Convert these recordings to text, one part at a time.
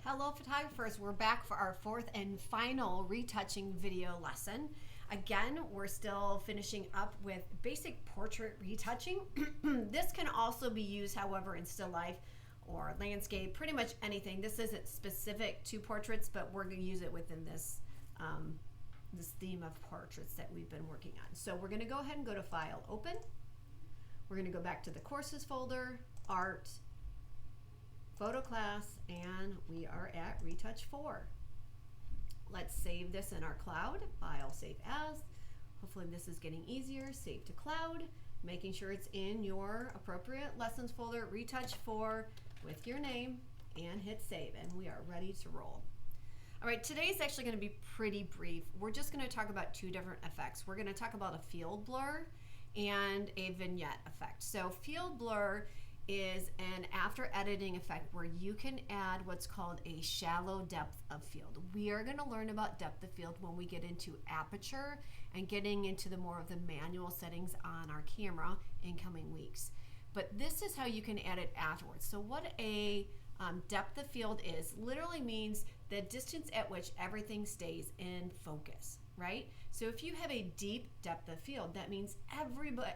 Hello photographers, we're back for our fourth and final retouching video lesson. Again, we're still finishing up with basic portrait retouching. This can also be used, however, in still life or landscape, pretty much anything. This isn't specific to portraits, but we're going to use it within this, this theme of portraits that we've been working on. So we're going to go ahead and go to File, Open. We're going to go back to the Courses folder, Art, Photo Class, and we are at Retouch 4. Let's save this in our cloud. File, Save As. Hopefully this is getting easier. Save to Cloud, making sure it's in your appropriate Lessons folder, Retouch 4 with your name, and hit Save, and we are ready to roll. All right, today is actually going to be pretty brief. We're just going to talk about two different effects. We're going to talk about a field blur and a vignette effect. So field blur is an after editing effect where you can add what's called a shallow depth of field. We are going to learn about depth of field when we get into aperture and getting into the more of the manual settings on our camera in coming weeks. But this is how you can add it afterwards. So what a depth of field is literally means the distance at which everything stays in focus, right? So if you have a deep depth of field, that means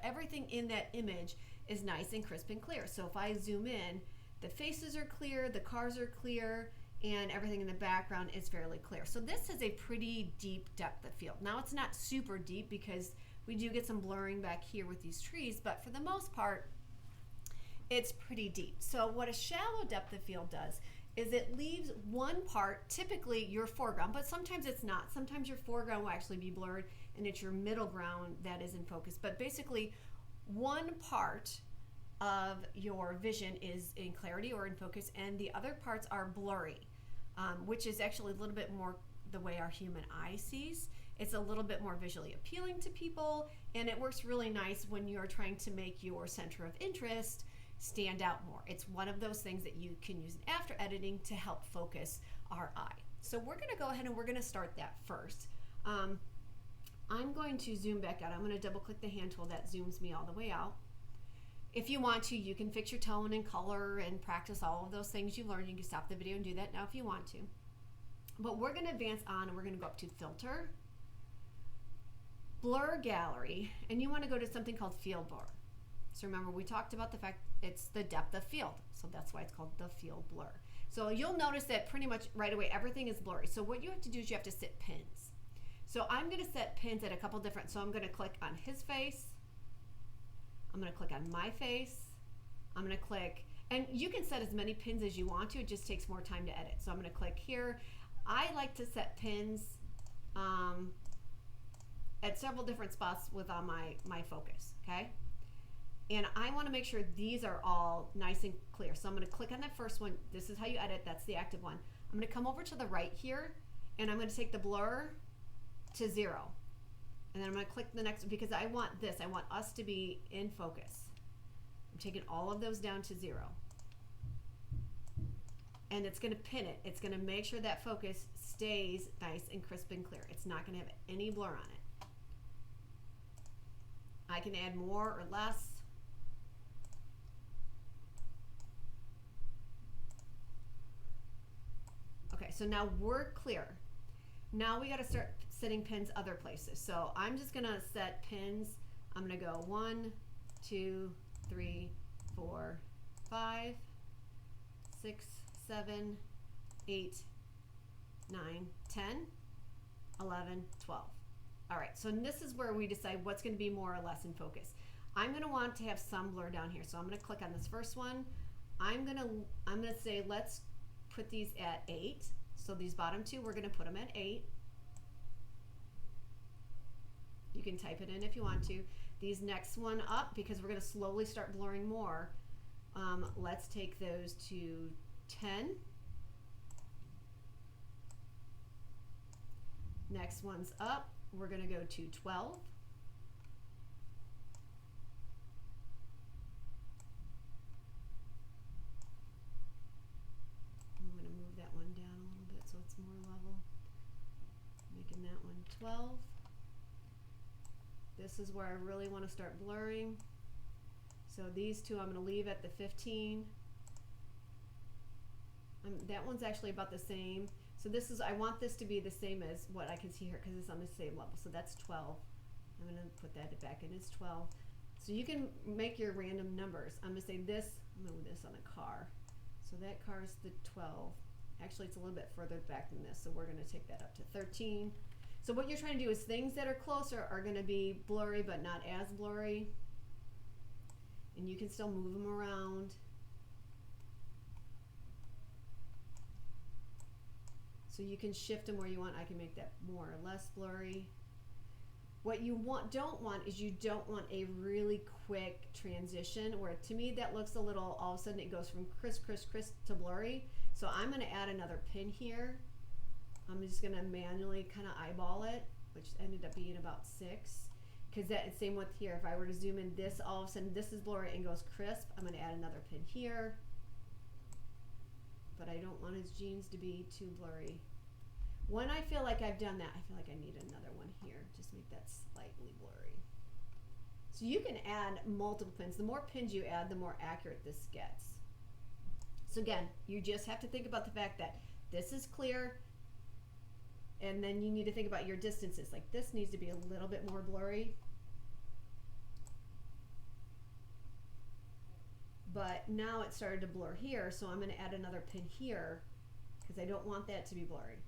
everything in that image is nice and crisp and clear. So if I zoom in, the faces are clear, the cars are clear, and everything in the background is fairly clear. So this is a pretty deep depth of field. Now it's not super deep because we do get some blurring back here with these trees, but for the most part, it's pretty deep. So what a shallow depth of field does is it leaves one part, typically your foreground, but sometimes it's not. Sometimes your foreground will actually be blurred and it's your middle ground that is in focus. But basically, one part of your vision is in clarity or in focus and the other parts are blurry, which is actually a little bit more the way our human eye sees. It's a little bit more visually appealing to people, and it works really nice when you're trying to make your center of interest stand out more. It's one of those things that you can use in after editing to help focus our eye. So we're going to go ahead and we're going to start that first. I'm going to zoom back out. I'm going to double click the hand tool that zooms me all the way out. If you want to, you can fix your tone and color and practice all of those things you learned. You can stop the video and do that now if you want to. But we're going to advance on and we're going to go up to Filter, Blur Gallery, and you want to go to something called Field Blur. So remember, we talked about the fact it's the depth of field. So that's why it's called the field blur. So you'll notice that pretty much right away, everything is blurry. So what you have to do is you have to set pins. So I'm going to set pins at a couple different, so I'm going to click on his face. I'm going to click on my face. I'm going to click, and you can set as many pins as you want to. It just takes more time to edit. So I'm going to click here. I like to set pins at several different spots with my focus, okay? And I want to make sure these are all nice and clear. So I'm going to click on that first one. This is how you edit. That's the active one. I'm going to come over to the right here, and I'm going to take the blur to 0. And then I'm going to click the next one because I want this. I want us to be in focus. I'm taking all of those down to 0. And it's going to pin it. It's going to make sure that focus stays nice and crisp and clear. It's not going to have any blur on it. I can add more or less. Okay, so now we're clear. Now we got to start setting pins other places. So I'm just going to set pins. I'm going to go 1, 2, 3, 4, 5, 6, 7, 8, 9, 10, 11, 12. All right, so this is where we decide what's going to be more or less in focus. I'm going to want to have some blur down here. So I'm going to click on this first one. I'm going to say let's put these at 8. So these bottom two, we're going to put them at 8. You can type it in if you want to. These next one up, because we're going to slowly start blurring more, let's take those to 10. Next one's up, we're going to go to 12. I'm going to move that one down a little bit so it's more level. Making that one 12. This is where I really want to start blurring. So these two I'm going to leave at the 15. That one's actually about the same. So this is, I want this to be the same as what I can see here because it's on the same level. So that's 12. I'm going to put that back in, it's 12. So you can make your random numbers. I'm going to say this, I'm going to move this on a car. So that car is the 12. Actually, it's a little bit further back than this, so we're going to take that up to 13. So what you're trying to do is things that are closer are going to be blurry but not as blurry. And you can still move them around. So you can shift them where you want. I can make that more or less blurry. What you don't want is you don't want a really quick transition where, to me, that looks a little, all of a sudden it goes from crisp to blurry. So I'm going to add another pin here. I'm just going to manually kind of eyeball it, which ended up being about 6. Because that, same with here, if I were to zoom in, this all of a sudden this is blurry and goes crisp. I'm going to add another pin here. But I don't want his jeans to be too blurry. When I feel like I've done that, I feel like I need another one here. Just make that slightly blurry. So you can add multiple pins. The more pins you add, the more accurate this gets. So again, you just have to think about the fact that this is clear, and then you need to think about your distances. Like this needs to be a little bit more blurry. But now it started to blur here, so I'm going to add another pin here because I don't want that to be blurry.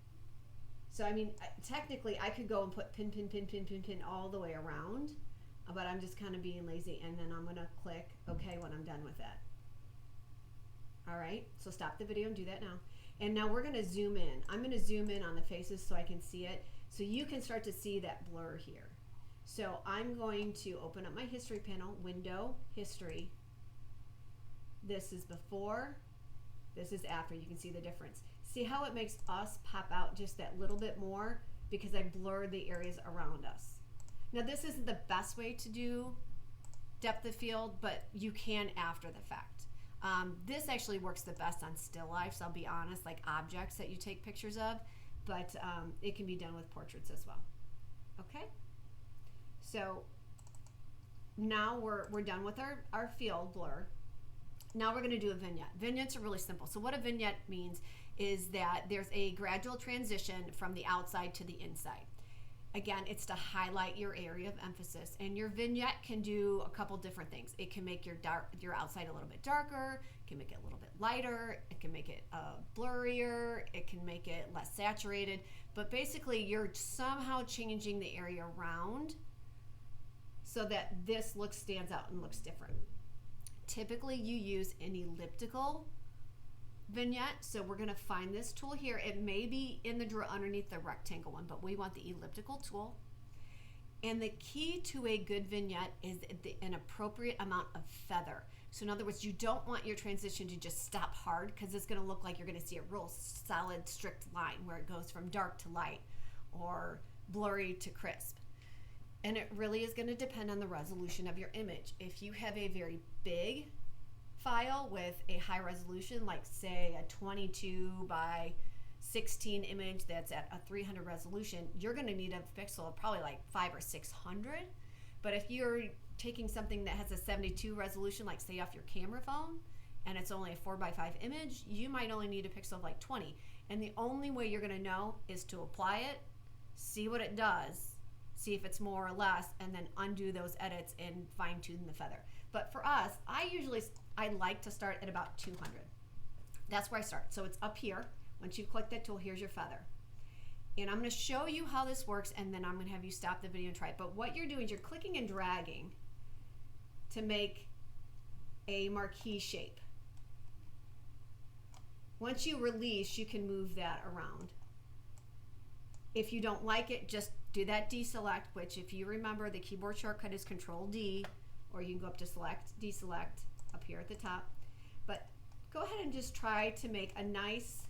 So I mean, technically I could go and put pin all the way around, but I'm just kind of being lazy, and then I'm going to click OK when I'm done with that. All right, so stop the video and do that now. And now we're going to zoom in. I'm going to zoom in on the faces so I can see it, so you can start to see that blur here. So I'm going to open up my history panel, window, history. This is before, this is after. You can see the difference. See how it makes us pop out just that little bit more because I blurred the areas around us. Now this isn't the best way to do depth of field, but you can after the fact. This actually works the best on still lifes, I'll be honest, like objects that you take pictures of, but it can be done with portraits as well. Okay? So now we're done with our field blur. Now we're going to do a vignette. Vignettes are really simple. So what a vignette means is that there's a gradual transition from the outside to the inside. Again, it's to highlight your area of emphasis, and your vignette can do a couple different things. It can make your outside a little bit darker, it can make it a little bit lighter, it can make it blurrier, it can make it less saturated, but basically you're somehow changing the area around so that this look stands out and looks different. Typically you use an elliptical vignette, so we're going to find this tool here. It may be in the drawer underneath the rectangle one, but we want the elliptical tool. And the key to a good vignette is an appropriate amount of feather. So in other words, you don't want your transition to just stop hard because it's going to look like you're going to see a real solid, strict line where it goes from dark to light or blurry to crisp. And it really is going to depend on the resolution of your image. If you have a very big file with a high resolution, like say a 22 by 16 image that's at a 300 resolution, you're going to need a pixel of probably like 500 or 600. But if you're taking something that has a 72 resolution, like say off your camera phone, and it's only a 4 by 5 image, you might only need a pixel of like 20. And the only way you're going to know is to apply it, see what it does, see if it's more or less, and then undo those edits and fine tune the feather. But for us, I like to start at about 200. That's where I start. So it's up here. Once you've clicked that tool, here's your feather. And I'm going to show you how this works, and then I'm going to have you stop the video and try it. But what you're doing is you're clicking and dragging to make a marquee shape. Once you release, you can move that around. If you don't like it, just do that deselect, which if you remember, the keyboard shortcut is Control-D, or you can go up to select, deselect, up here at the top. But go ahead and just try to make a nice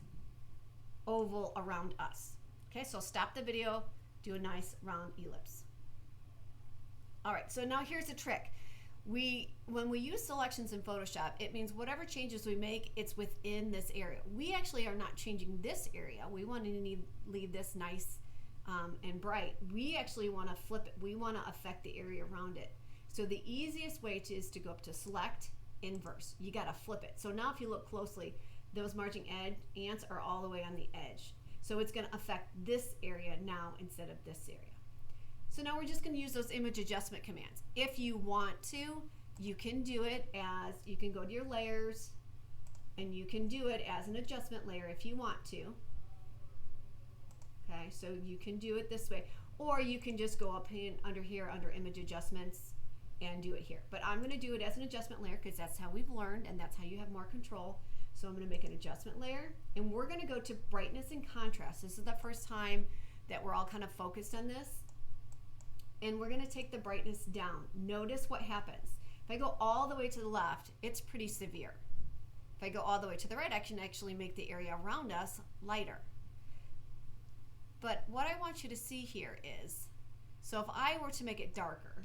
oval around us. Okay, so stop the video, do a nice round ellipse. All right, so now here's the trick. When we use selections in Photoshop, it means whatever changes we make, it's within this area. We actually are not changing this area. We want to leave this nice and bright. We actually want to flip it. We want to affect the area around it. So the easiest way is to go up to select, inverse. You got to flip it. So now if you look closely, those marching ants are all the way on the edge. So it's going to affect this area now instead of this area. So now we're just going to use those image adjustment commands. If you want to, you can do it as, you can go to your layers and you can do it as an adjustment layer if you want to. Okay, so you can do it this way, or you can just go up in under here under image adjustments and do it here. But I'm going to do it as an adjustment layer because that's how we've learned and that's how you have more control. So I'm going to make an adjustment layer and we're going to go to brightness and contrast. This is the first time that we're all kind of focused on this. And we're going to take the brightness down. Notice what happens. If I go all the way to the left, it's pretty severe. If I go all the way to the right, I can actually make the area around us lighter. But what I want you to see here is, so if I were to make it darker,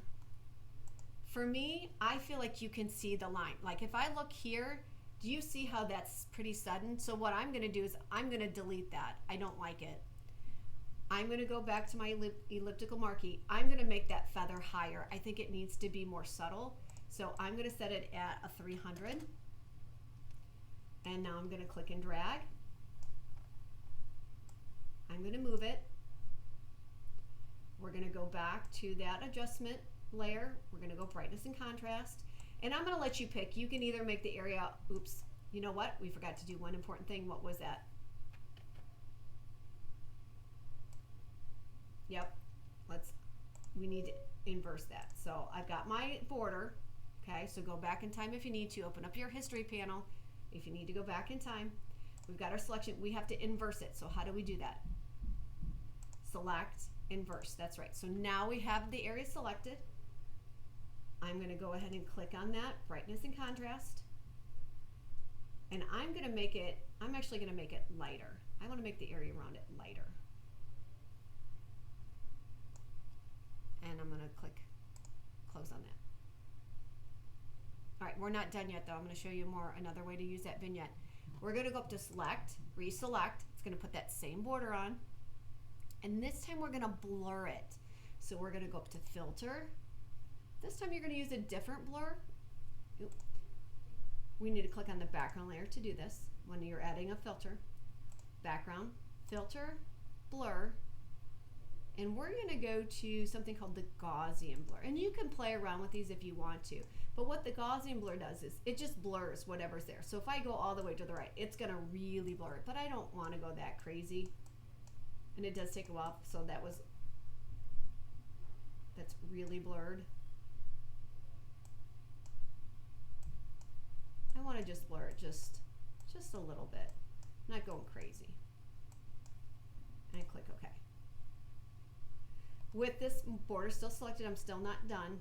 for me, I feel like you can see the line. Like if I look here, do you see how that's pretty sudden? So what I'm going to do is I'm going to delete that. I don't like it. I'm going to go back to my elliptical marquee. I'm going to make that feather higher. I think it needs to be more subtle. So I'm going to set it at a 300. And now I'm going to click and drag. I'm going to move it. We're going to go back to that adjustment layer. We're going to go brightness and contrast. And I'm going to let you pick. You can either make the area, oops, you know what? We forgot to do one important thing. What was that? Yep, we need to inverse that. So I've got my border, okay, so go back in time if you need to, open up your history panel if you need to go back in time. We've got our selection, we have to inverse it. So how do we do that? Select, inverse, that's right. So now we have the area selected. I'm gonna go ahead and click on that, brightness and contrast. And I'm actually gonna make it lighter. I wanna make the area around it lighter. And I'm going to click close on that. All right, we're not done yet though. I'm going to show you another way to use that vignette. We're going to go up to select, reselect. It's going to put that same border on. And this time we're going to blur it. So we're going to go up to filter. This time you're going to use a different blur. Oop. We need to click on the background layer to do this when you're adding a filter. Background, filter, blur. And we're going to go to something called the Gaussian blur. And you can play around with these if you want to. But what the Gaussian blur does is it just blurs whatever's there. So if I go all the way to the right, it's going to really blur it. But I don't want to go that crazy. And it does take a while. So that's really blurred. I want to just blur it just a little bit. Not going crazy. And I click OK. With this border still selected, I'm still not done.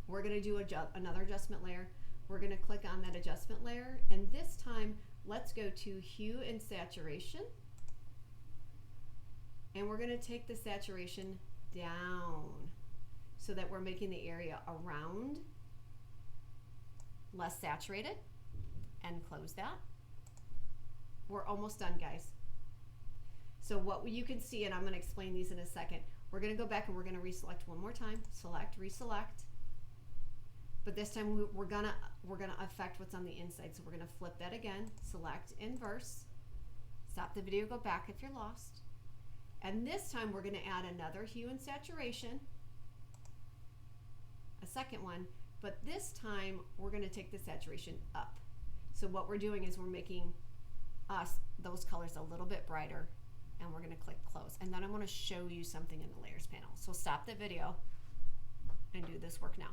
We're going to do another adjustment layer. We're going to click on that adjustment layer, and this time let's go to hue and saturation. And we're going to take the saturation down so that we're making the area around less saturated, and close that. We're almost done, guys. So what you can see, and I'm going to explain these in a second, we're going to go back and we're going to reselect one more time. Select, reselect. But this time we're going to affect what's on the inside. So we're going to flip that again. Select, inverse. Stop the video, go back if you're lost. And this time we're going to add another hue and saturation. A second one. But this time we're going to take the saturation up. So what we're doing is we're making those colors a little bit brighter. And we're going to click close. And then I'm going to show you something in the layers panel. So stop the video and do this work now.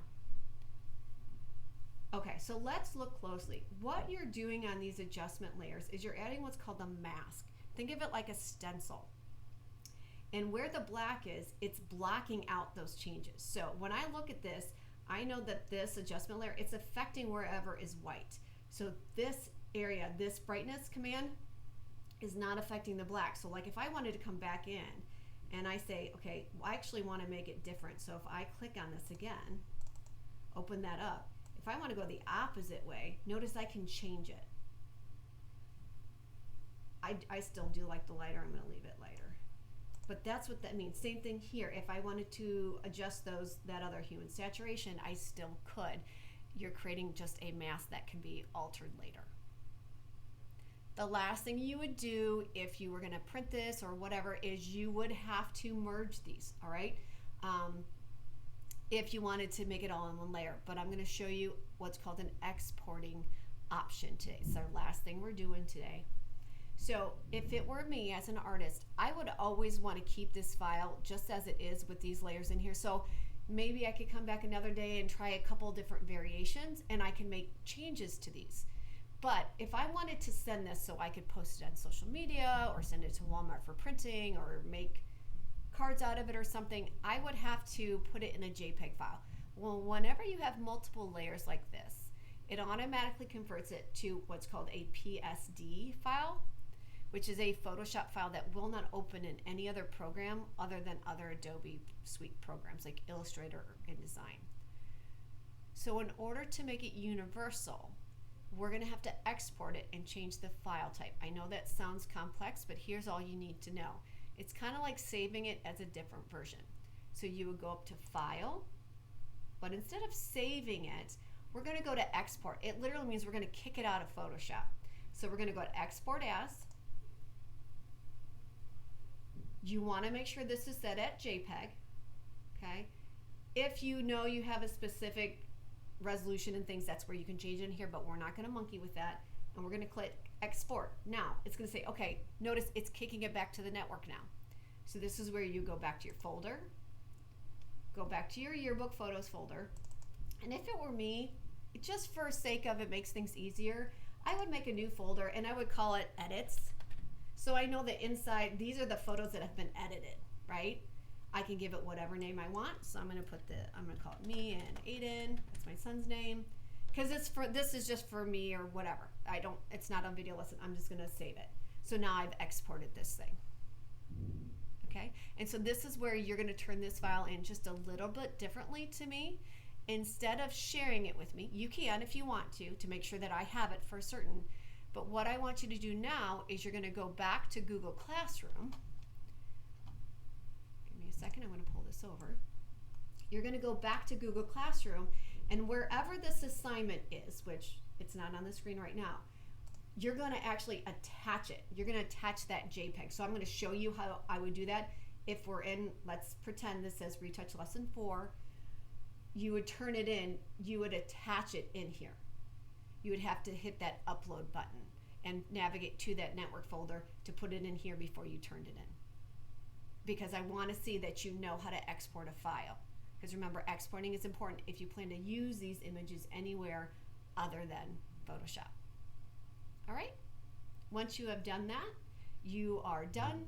Okay, so let's look closely. What you're doing on these adjustment layers is you're adding what's called a mask. Think of it like a stencil. And where the black is, it's blocking out those changes. So when I look at this, I know that this adjustment layer, it's affecting wherever is white. So this area, this brightness command, is not affecting the black. So like if I wanted to come back in and I say, okay, I actually want to make it different. So if I click on this again, open that up. If I want to go the opposite way, notice I can change it. I still do like the lighter. I'm going to leave it lighter. But that's what that means. Same thing here. If I wanted to adjust that other hue and saturation, I still could. You're creating just a mask that can be altered later. The last thing you would do if you were going to print this or whatever is you would have to merge these, all right? If you wanted to make it all in one layer. But I'm going to show you what's called an exporting option today. It's our last thing we're doing today. So if it were me as an artist, I would always want to keep this file just as it is with these layers in here. So maybe I could come back another day and try a couple different variations, and I can make changes to these. But if I wanted to send this so I could post it on social media or send it to Walmart for printing or make cards out of it or something, I would have to put it in a JPEG file. Well, whenever you have multiple layers like this, it automatically converts it to what's called a PSD file, which is a Photoshop file that will not open in any other program other than other Adobe Suite programs like Illustrator or InDesign. So in order to make it universal, we're going to have to export it and change the file type. I know that sounds complex, but here's all you need to know. It's kind of like saving it as a different version. So you would go up to File, but instead of saving it, we're going to go to Export. It literally means we're going to kick it out of Photoshop. So we're going to go to Export As. You want to make sure this is set at JPEG, okay? If you know you have a specific resolution and things, that's where you can change it in here, but we're not going to monkey with that. And we're going to click Export. Now, it's going to say, okay, notice it's kicking it back to the network now. So this is where you go back to your folder, go back to your yearbook photos folder, and if it were me, just for sake of it makes things easier, I would make a new folder and I would call it Edits. So I know that inside, these are the photos that have been edited, right? I can give it whatever name I want. So I'm going to call it me and Aiden. That's my son's name. Because this is just for me or whatever. It's not on video lesson. I'm just going to save it. So now I've exported this thing. Okay? And so this is where you're going to turn this file in just a little bit differently to me. Instead of sharing it with me, you can if you want to make sure that I have it for certain. But what I want you to do now is you're going to go back to Google Classroom. Give me a second, I'm going to pull this over. You're going to go back to Google Classroom, and wherever this assignment is, which it's not on the screen right now, you're going to actually attach it. You're going to attach that JPEG. So I'm going to show you how I would do that. If we're in, let's pretend this says Retouch Lesson 4, you would turn it in, you would attach it in here. You would have to hit that upload button and navigate to that network folder to put it in here before you turned it in. Because I want to see that you know how to export a file. Because remember, exporting is important if you plan to use these images anywhere other than Photoshop. All right? Once you have done that, you are done.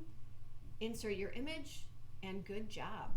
Insert your image, and good job.